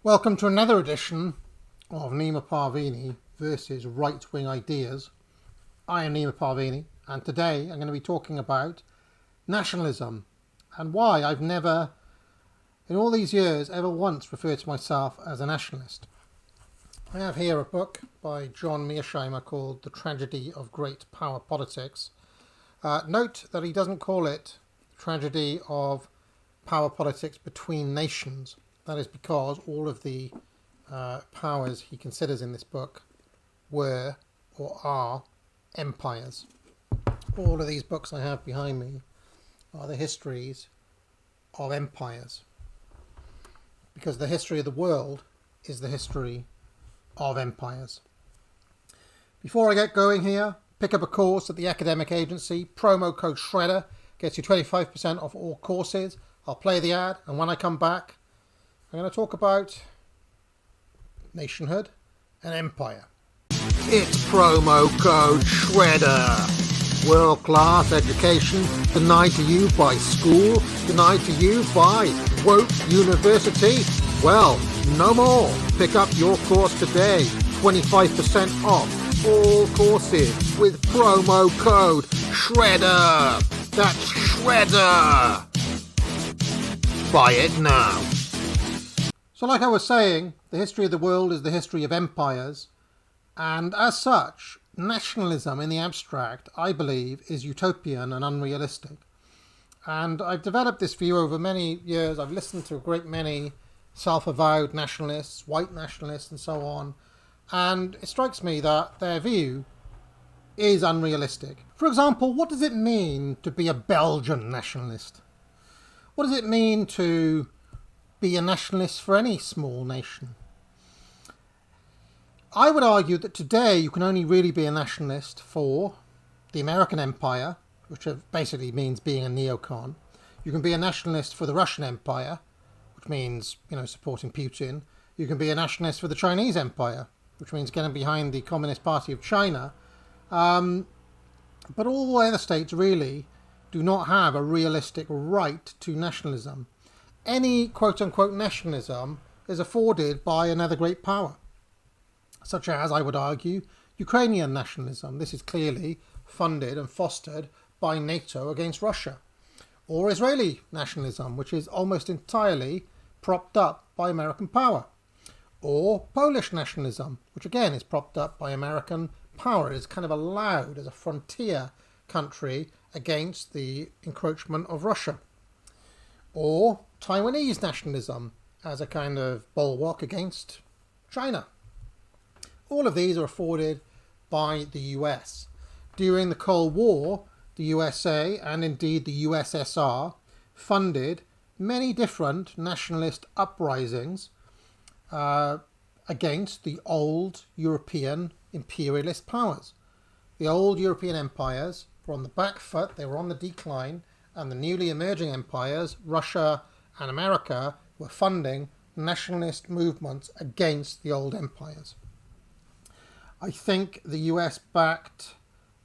Welcome to another edition of Neema Parvini versus right-wing ideas. I am Neema Parvini, and today I'm going to be talking about nationalism and why I've never, in all these years, ever once referred to myself as a nationalist. I have here a book by John Mearsheimer called The Tragedy of Great Power Politics. Note that he doesn't call it Tragedy of Power Politics Between Nations. That is because all of the powers he considers in this book were or are empires. All of these books I have behind me are the histories of empires, because the history of the world is the history of empires. Before I get going here, pick up a course at the academic agency. Promo code SHREDDER gets you 25% off all courses. I'll play the ad, and when I come back, I'm going to talk about nationhood and empire. It's promo code SHREDDER. World-class education denied to you by school, denied to you by woke university. Well, no more. Pick up your course today. 25% off all courses with promo code SHREDDER. That's SHREDDER. Buy it now. So like I was saying, the history of the world is the history of empires, and as such, nationalism in the abstract, I believe, is utopian and unrealistic. And I've developed this view over many years. I've listened to a great many self-avowed nationalists, white nationalists and so on, and it strikes me that their view is unrealistic. For example, what does it mean to be a Belgian nationalist? What does it mean to be a nationalist for any small nation? I would argue that today you can only really be a nationalist for the American Empire, which basically means being a neocon. You can be a nationalist for the Russian Empire, which means, supporting Putin. You can be a nationalist for the Chinese Empire, which means getting behind the Communist Party of China. But all the other states really do not have a realistic right to nationalism. Any quote-unquote nationalism is afforded by another great power, such as, I would argue, Ukrainian nationalism. This is clearly funded and fostered by NATO against Russia. Or Israeli nationalism, which is almost entirely propped up by American power. Or Polish nationalism, which again is propped up by American power. It is kind of allowed as a frontier country against the encroachment of Russia. Or Taiwanese nationalism as a kind of bulwark against China. All of these are afforded by the US. During the Cold War, the USA and indeed the USSR funded many different nationalist uprisings against the old European imperialist powers. The old European empires were on the back foot, they were on the decline, and the newly emerging empires, Russia and America, were funding nationalist movements against the old empires. I think the US backed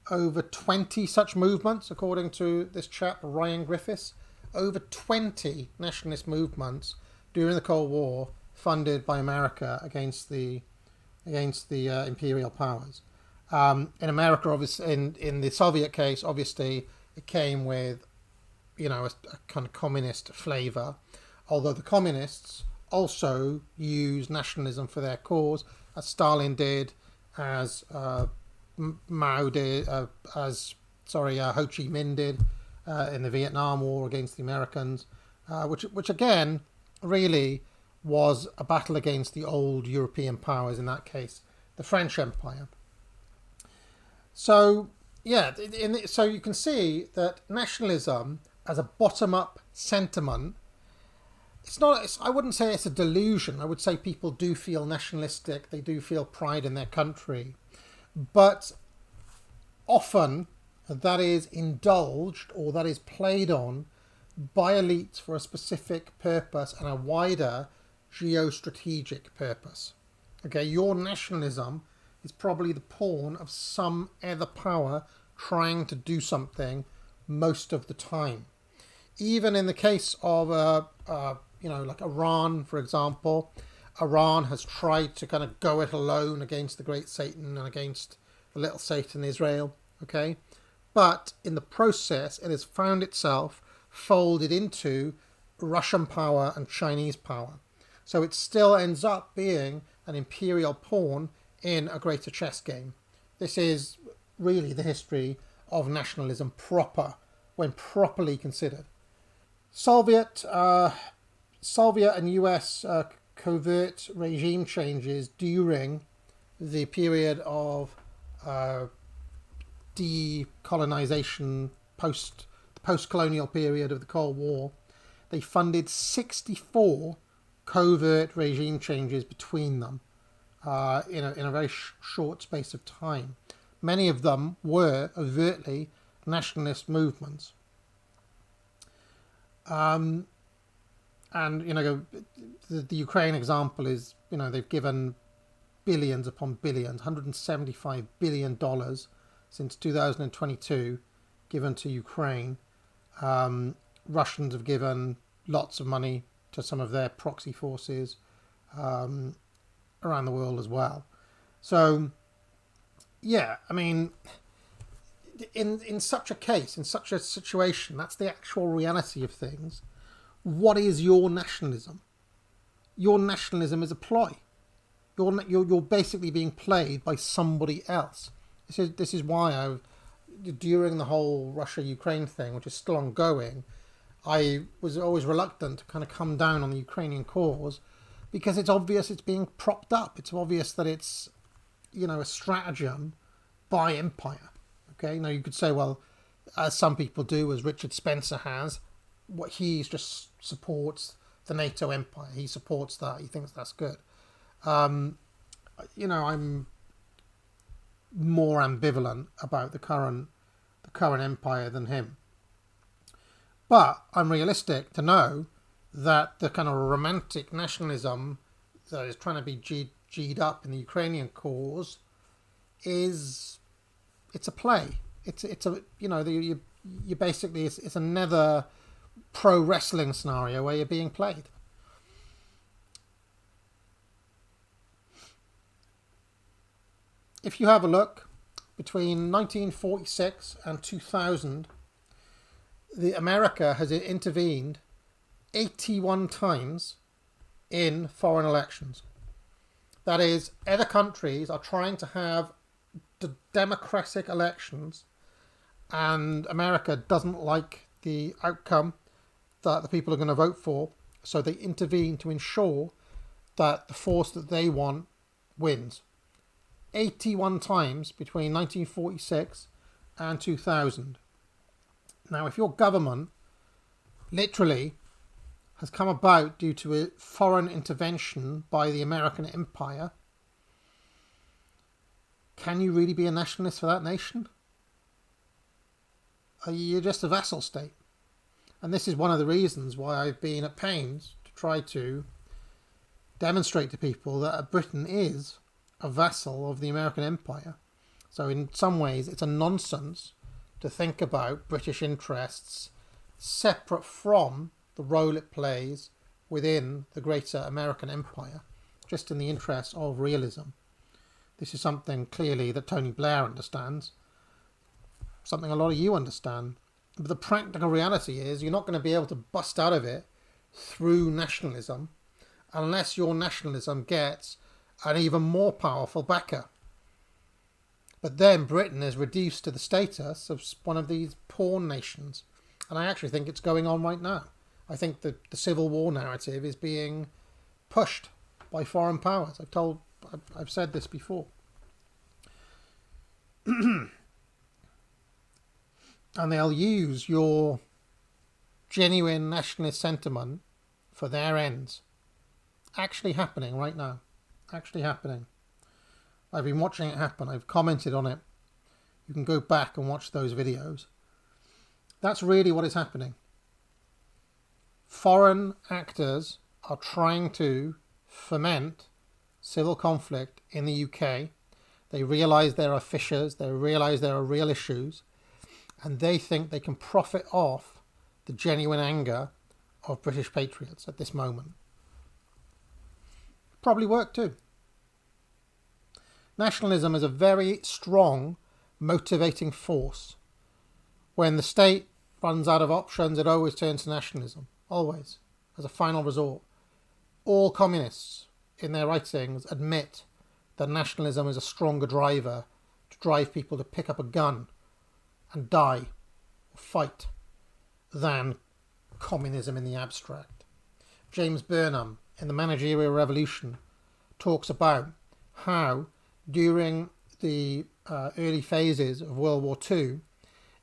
over 20 such movements, according to this chap, Ryan Griffiths. Over 20 nationalist movements during the Cold War funded by America against the imperial powers. In America, obviously, in the Soviet case, obviously, it came with a kind of communist flavour, although the communists also used nationalism for their cause, as Stalin did, as Mao did, Ho Chi Minh did in the Vietnam War against the Americans, which again really was a battle against the old European powers, in that case the French Empire. So so you can see that nationalism as a bottom-up sentiment, I wouldn't say it's a delusion. I would say people do feel nationalistic, they do feel pride in their country, but often that is indulged or that is played on by elites for a specific purpose and a wider geostrategic purpose. Okay, your nationalism is probably the pawn of some other power trying to do something most of the time. Even in the case of like Iran, for example, Iran has tried to kind of go it alone against the great Satan and against the little Satan, Israel. Okay, but in the process, it has found itself folded into Russian power and Chinese power. So it still ends up being an imperial pawn in a greater chess game. This is really the history of nationalism proper, when properly considered. Soviet and US covert regime changes during the period of decolonization, the post-colonial period of the Cold War, they funded 64 covert regime changes between them in a very short space of time. Many of them were overtly nationalist movements. And, the Ukraine example is, they've given billions upon billions, $175 billion since 2022 given to Ukraine. Russians have given lots of money to some of their proxy forces around the world as well. So, yeah, I mean, in such a case, in such a situation, that's the actual reality of things. What is your nationalism? Your nationalism is a ploy. You're basically being played by somebody else. This is why during the whole Russia-Ukraine thing, which is still ongoing, I was always reluctant to kind of come down on the Ukrainian cause, because it's obvious it's being propped up. It's obvious that it's, a stratagem by empire. Okay, now you could say, well, as some people do, as Richard Spencer has, what he just supports the NATO empire. He supports that. He thinks that's good. I'm more ambivalent about the current empire than him. But I'm realistic to know that the kind of romantic nationalism that is trying to be G'd up in the Ukrainian cause it's a play. It's another pro wrestling scenario where you're being played. If you have a look, between 1946 and 2000, America has intervened 81 times in foreign elections. That is, other countries are trying to have democratic elections, and America doesn't like the outcome that the people are going to vote for, so they intervene to ensure that the force that they want wins. 81 times between 1946 and 2000. Now, if your government literally has come about due to a foreign intervention by the American empire, can you really be a nationalist for that nation? You're just a vassal state. And this is one of the reasons why I've been at pains to try to demonstrate to people that Britain is a vassal of the American empire. So in some ways, it's a nonsense to think about British interests separate from the role it plays within the greater American empire, just in the interest of realism. This is something clearly that Tony Blair understands, something a lot of you understand. But the practical reality is you're not going to be able to bust out of it through nationalism unless your nationalism gets an even more powerful backer. But then Britain is reduced to the status of one of these pawn nations. And I actually think it's going on right now. I think that the Civil War narrative is being pushed by foreign powers. I've said this before. And they'll use your genuine nationalist sentiment for their ends. Actually happening right now. Actually happening. I've been watching it happen. I've commented on it. You can go back and watch those videos. That's really what is happening. Foreign actors are trying to foment civil conflict in the UK. They realise there are fissures. They realise there are real issues. And they think they can profit off the genuine anger of British patriots at this moment. probably work too. Nationalism is a very strong motivating force. When the state runs out of options, it always turns to nationalism, always, as a final resort. All communists in their writings admit that nationalism is a stronger driver to drive people to pick up a gun and die or fight than communism in the abstract. James Burnham, in The Managerial Revolution, talks about how during the early phases of World War II,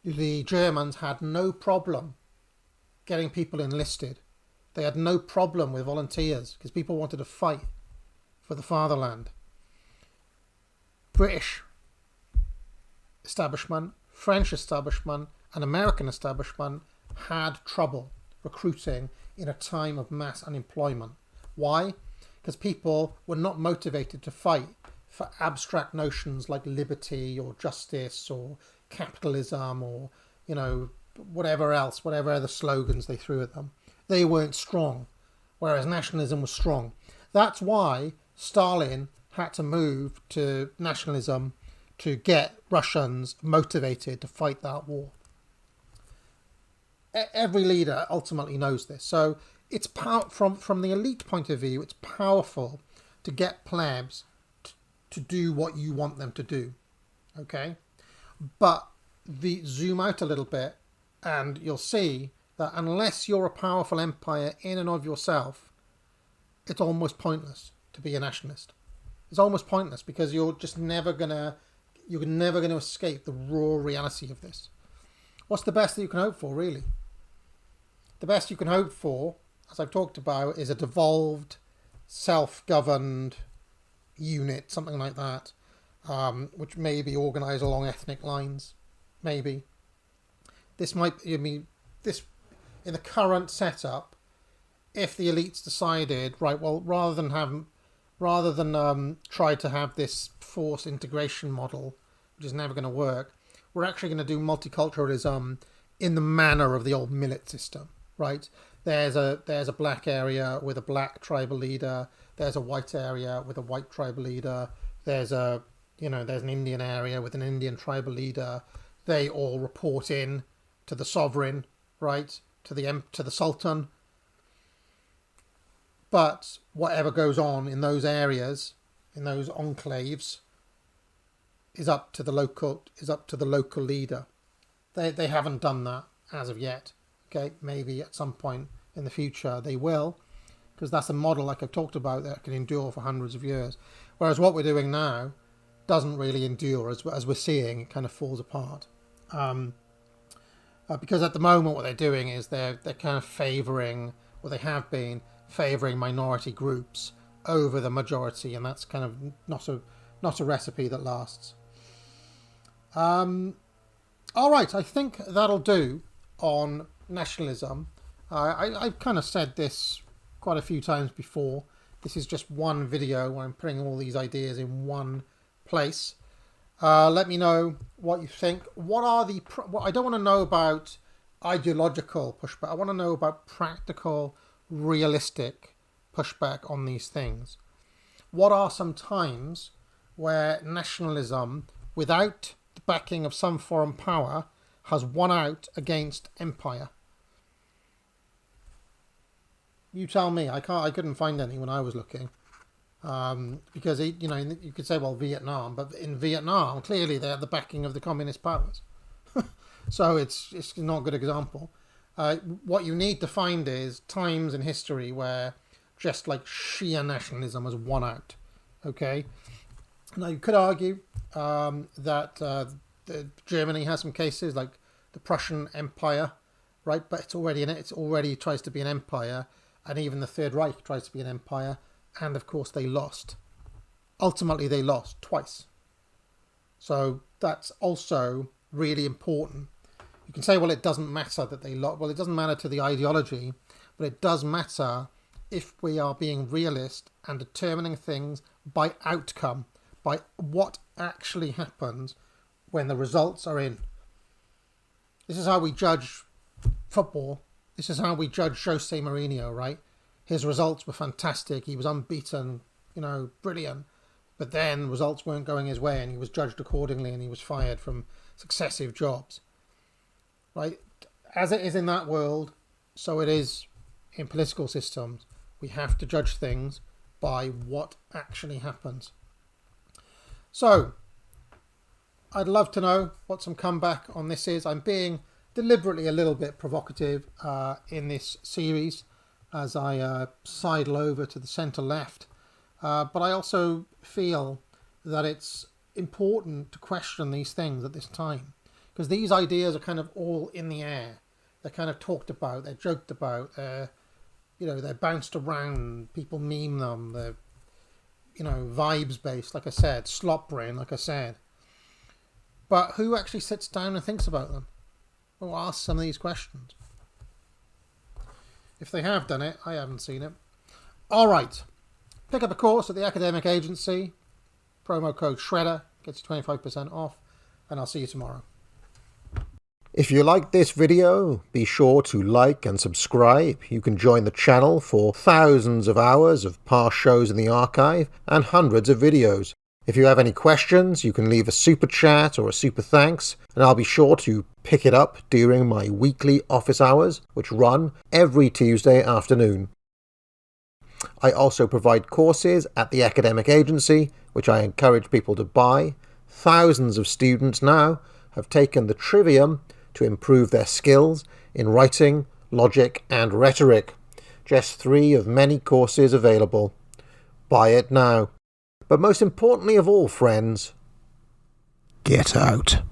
the Germans had no problem getting people enlisted. They had no problem with volunteers because people wanted to fight for the fatherland. British establishment, French establishment, and American establishment had trouble recruiting in a time of mass unemployment. Why? Because people were not motivated to fight for abstract notions like liberty or justice or capitalism or, whatever else, whatever other slogans they threw at them. They weren't strong, whereas nationalism was strong. That's why Stalin had to move to nationalism to get Russians motivated to fight that war. Every leader ultimately knows this. So it's from the elite point of view, it's powerful to get plebs to do what you want them to do. Okay? But zoom out a little bit and you'll see that unless you're a powerful empire in and of yourself, it's almost pointless to be a nationalist. It's almost pointless because you're never gonna escape the raw reality of this. What's the best that you can hope for, really? The best you can hope for, as I've talked about, is a devolved, self-governed unit, something like that, which may be organised along ethnic lines, maybe. This in the current setup, if the elites decided, right, well, rather than try to have this forced integration model, which is never going to work, we're actually going to do multiculturalism in the manner of the old millet system, right? There's a black area with a black tribal leader. There's a white area with a white tribal leader. There's an Indian area with an Indian tribal leader. They all report in to the sovereign, right? To the Sultan. But whatever goes on in those areas, in those enclaves, is up to the local leader. They haven't done that as of yet. Okay, maybe at some point in the future they will, because that's a model, like I've talked about, that can endure for hundreds of years. Whereas what we're doing now doesn't really endure, as we're seeing, it kind of falls apart. Because at the moment what they're doing is they're kind of favouring, or they have been favouring, minority groups over the majority, and that's kind of not a recipe that lasts. All right, I think that'll do on nationalism. I've kind of said this quite a few times before. This is just one video where I'm putting all these ideas in one place. Let me know what you think. I don't want to know about ideological pushback. I want to know about practical, realistic pushback on these things. What are some times where nationalism, without the backing of some foreign power, has won out against empire? You tell me. I couldn't find any when I was looking. Because you could say, well, Vietnam, but in Vietnam clearly they had the backing of the communist powers, so it's not a good example. What you need to find is times in history where just like sheer nationalism has won out. Okay, now you could argue that Germany has some cases, like the Prussian Empire, right? But it's already tries to be an empire, and even the Third Reich tries to be an empire. And of course they lost. Ultimately they lost twice. So that's also really important. You can say, well, it doesn't matter that they lost. Well, it doesn't matter to the ideology, but it does matter if we are being realist and determining things by outcome, by what actually happens when the results are in. This is how we judge football. This is how we judge Jose Mourinho, right? His results were fantastic. He was unbeaten brilliant. But then results weren't going his way and he was judged accordingly and he was fired from successive jobs. Right? As it is in that world, so it is in political systems. We have to judge things by what actually happens. So, I'd love to know what some comeback on this is. I'm being deliberately a little bit provocative in this series as I sidle over to the centre left. But I also feel that it's important to question these things at this time, because these ideas are kind of all in the air. They're kind of talked about, they're joked about, they're bounced around, people meme them, they're, vibes based, like I said, slop brain, like I said. But who actually sits down and thinks about them? Or asks some of these questions? If they have done it, I haven't seen it. All right. Pick up a course at the academic agency. Promo code SHREDDER gets you 25% off. And I'll see you tomorrow. If you liked this video, be sure to like and subscribe. You can join the channel for thousands of hours of past shows in the archive and hundreds of videos. If you have any questions, you can leave a super chat or a super thanks, and I'll be sure to pick it up during my weekly office hours, which run every Tuesday afternoon. I also provide courses at the academic agency, which I encourage people to buy. Thousands of students now have taken the Trivium to improve their skills in writing, logic, and rhetoric. Just 3 of many courses available. Buy it now. But most importantly of all, friends, get out.